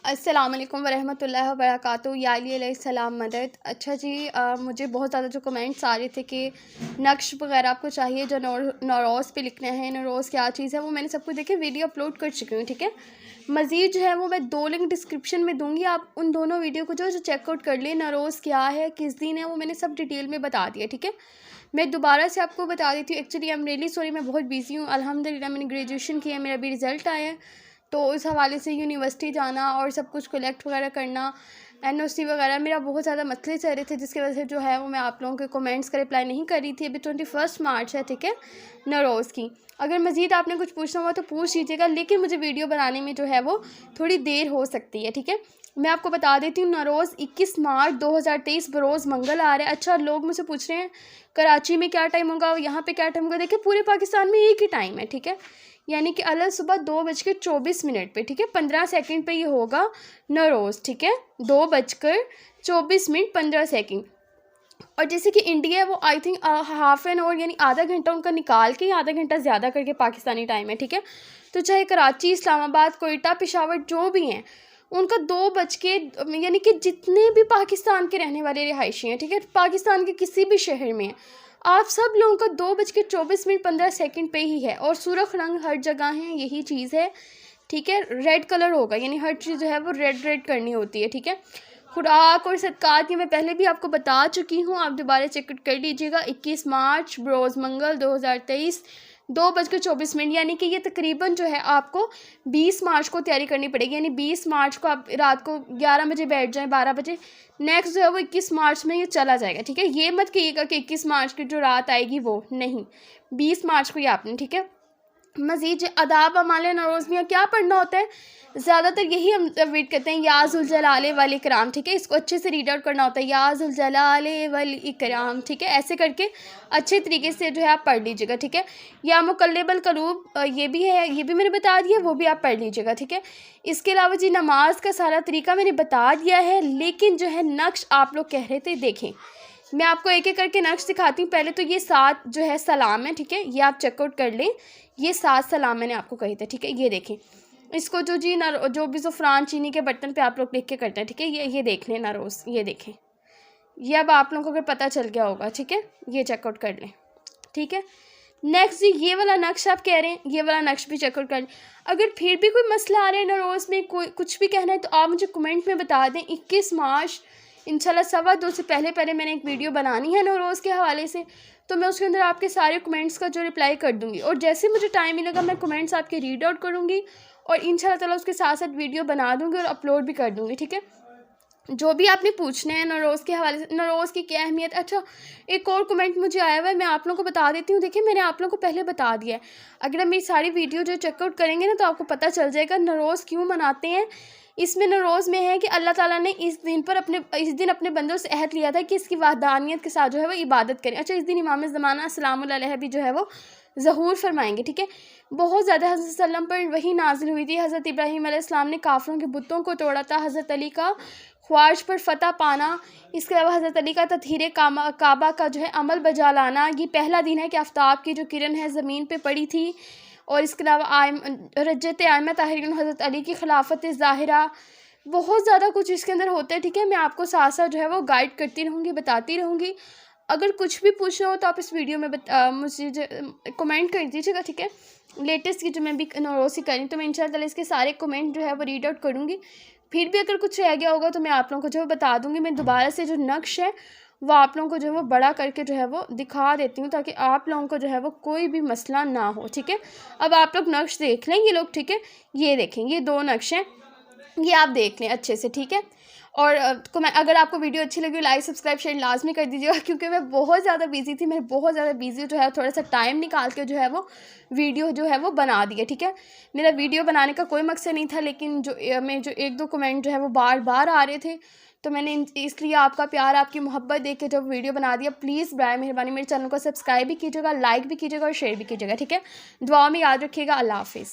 अस्सलाम वालेकुम वरहमतुल्लाहि वबरकातुहू। या अली अलैहिस्सलाम मदद। अच्छा जी, मुझे बहुत ज़्यादा जो कमेंट्स आ रहे थे कि नक्श वगैरह आपको चाहिए जो नौरोज़ पे लिखना है, नौरोज़ क्या चीज़ है, वो मैंने सब कुछ देखे वीडियो अपलोड कर चुकी हूँ। ठीक है, मज़ीद जो है वो मैं 2 लिंक डिस्क्रिप्शन में दूँगी, आप उन दोनों वीडियो को जो चेकआउट कर लें। नौरोज़ क्या है, किस दिन है, वो मैंने सब डिटेल में बता दिया। ठीक है, मैं दोबारा से आपको बता देती हूँ। Actually I am really sorry, मैं बहुत बिज़ी हूँ। अल्हम्दुलिल्लाह मैंने ग्रेजुएशन किया, मेरा भी रिज़ल्ट आया है, तो उस हवाले से यूनिवर्सिटी जाना और सब कुछ कलेक्ट वगैरह करना, एनओसी वगैरह, मेरा बहुत ज़्यादा मसले चल रहे थे, जिसकी वजह से जो है वो मैं आप लोगों के कमेंट्स का रिप्लाई नहीं कर रही थी। अभी 21 मार्च है, ठीक है, नौरोज़ की। अगर मज़ीद आपने कुछ पूछना हुआ तो पूछ लीजिएगा, लेकिन मुझे वीडियो बनाने में जो है वो थोड़ी देर हो सकती है। ठीक है, मैं आपको बता देती हूँ, नौरोज़ 21 मार्च 2023 बरोज़ मंगल आ रहा है। अच्छा, लोग मुझसे पूछ रहे हैं कराची में क्या टाइम होगा, यहाँ पे क्या टाइम होगा। देखिए, पूरे पाकिस्तान में एक ही टाइम है। ठीक है, यानी कि अलग सुबह 2:24 पे, ठीक है, 15 सेकंड पे ये होगा नौरोज़। ठीक है, 2:24 15 सेकंड। और जैसे कि इंडिया है वो I think half an hour यानी आधा घंटा उनका निकाल के, आधा घंटा ज़्यादा करके पाकिस्तानी टाइम है। ठीक है, तो चाहे कराची, इस्लामाबाद, कोयटा, पेशावर जो भी हैं, उनका 2 बज के यानी कि जितने भी पाकिस्तान के रहने वाले रिहायशी हैं, ठीक है, पाकिस्तान के किसी भी शहर में, आप सब लोगों का 2:24 15 पे ही है। और सुर्ख रंग हर जगह है, यही चीज़ है। ठीक है, रेड कलर होगा, यानी हर चीज़ जो है वो रेड रेड करनी होती है। ठीक है, खुराक और सदक़ात की मैं पहले भी आपको बता चुकी हूँ, आप दोबारा चेक कर लीजिएगा। 21 मार्च बरोज़ मंगल 2023 2:24, यानी कि ये तकरीबन जो है आपको 20 मार्च को तैयारी करनी पड़ेगी। यानी 20 मार्च को आप रात को 11 बजे बैठ जाएं, 12 बजे, नेक्स्ट जो है वो 21 मार्च में ये चला जाएगा। ठीक है, ये मत कहिएगा कि 21 मार्च की जो रात आएगी वो नहीं, 20 मार्च को ही आपने, ठीक है। मज़ीद अदाब अमाल नौरोज़ में क्या पढ़ना होता है, ज़्यादातर यही हम रीड करते हैं, या ज़ुल जलाले वल इकराम। ठीक है, इसको अच्छे से रीड आउट करना होता है, या ज़ुल जलाले वल इकराम। ठीक है, ऐसे करके अच्छे तरीके से जो है आप पढ़ लीजिएगा। ठीक है, या मुक़ल्लिबल क़ुलूब, ये भी है, ये भी मैंने बता दिया, वो भी आप पढ़ लीजिएगा। ठीक है, इसके अलावा जी नमाज का सारा तरीका मैंने बता दिया है, लेकिन जो है नक्श आप लोग कह रहे थे, देखें मैं आपको एक एक करके नक्श दिखाती हूँ। पहले तो ये 7 जो है सलाम है, ठीक है, ये आप चेकआउट कर लें, ये 7 सलाम मैंने आपको कही थे। ठीक है, ये देखें, इसको जो जी जो भी ज़ुफ़रान चीनी के बर्तन पे आप लोग लिख के करते हैं। ठीक है, ये देख लें नौरोज़, ये देखें, ये अब आप लोगों को अगर पता चल गया होगा। ठीक है, ये चेकआउट कर लें। ठीक है, नेक्स्ट जी ये वाला नक्श आप कह रहे हैं, ये वाला नक्श भी चेकआउट कर लें। अगर फिर भी कोई मसला आ रहा है नौरोज़ में, कोई कुछ भी कहना है, तो आप मुझे कमेंट में बता दें। 21 मार्च इंशाल्लाह 2:15 से पहले मैंने एक वीडियो बनानी है नौरोज़ के हवाले से, तो मैं उसके अंदर आपके सारे कमेंट्स का जो रिप्लाई कर दूँगी, और जैसे मुझे टाइम मिलेगा मैं कमेंट्स आपके रीड आउट करूँगी, और इंशाल्लाह ताला उसके साथ साथ वीडियो बना दूँगी और अपलोड भी कर दूँगी। ठीक है, जो भी आपने पूछना है नौरोज़ के हवाले से, नौरोज़ की क्या अहमियत। अच्छा, एक और कमेंट मुझे आया हुआ है, मैं आप लोगों को बता देती हूँ। देखिए, मैंने आप लोगों को पहले बता दिया है, अगर आप मेरी सारी वीडियो जो चेकआउट करेंगे ना, तो आपको पता चल जाएगा नौरोज़ क्यों मनाते हैं। इसमें नौरोज़ में है कि अल्लाह ताला ने इस दिन अपने बंदों से अहद लिया था कि इसकी वहदानियत के साथ जो है वो इबादत करें। अच्छा, इस दिन इमाम ज़माना सलामुल अलैहि भी जो है वो ज़हूर फरमाएंगे। ठीक है, बहुत ज़्यादा हज़रत सल्लम पर वही नाजिल हुई थी। हज़रत इब्राहीम अलैहिस्सलाम ने काफ़िरों के बुतों को तोड़ा था, हज़रत अली का ख्वाहिश पर फ़तह पाना, इसके अलावा हज़रत अली का तत्हीरे काबा का जो है अमल बजा लाना। ये पहला दिन है कि आफ्ताब की जो किरण है ज़मीन पे पड़ी थी, और इसके अलावा रजत आयमा ताहिरीन हज़रत अली की खिलाफत ज़ाहिरा, बहुत ज़्यादा कुछ इसके अंदर होता है। ठीक है, मैं आपको साथ साथ जो है वो गाइड करती रहूँगी, बताती रहूँगी। अगर कुछ भी पूछना हो तो आप इस वीडियो में मुझे कमेंट कर दीजिएगा। ठीक है, लेटेस्ट की जो मैं भी नौरोज़ की करी, तो मैं इंशाल्लाह इसके सारे कमेंट जो है वो रीड आउट करूँगी। फिर भी अगर कुछ रह गया होगा तो मैं आप लोगों को जो है बता दूँगी। मैं दोबारा से जो नक्श है वो आप लोगों को जो है वो बड़ा करके जो है वो दिखा देती हूँ, ताकि आप लोगों को जो है वो कोई भी मसला ना हो। ठीक है, अब आप लोग नक्श देख लें ये लोग। ठीक है, ये देखें, ये 2 नक्श हैं, ये आप देख लें अच्छे से। ठीक है, और अगर आपको वीडियो अच्छी लगी, लाइक सब्सक्राइब शेयर लाजमी कर दीजिएगा, क्योंकि मैं बहुत ज़्यादा बिजी थी। मैं बहुत ज़्यादा बिजी जो है थोड़ा सा टाइम निकाल के जो है वो वीडियो जो है वो बना दिया। ठीक है, मेरा वीडियो बनाने का कोई मकसद नहीं था, लेकिन जो 1-2 कमेंट जो है वो बार बार आ रहे थे, तो मैंने इसलिए आपका प्यार, आपकी मोहब्बत देख के जब वीडियो बना दिया। प्लीज़ बराए मेहरबानी मेरे चैनल को सब्सक्राइब भी कीजिएगा, लाइक भी कीजिएगा और शेयर भी कीजिएगा। ठीक है, दुआ में याद रखिएगा। अल्लाह हाफिज़।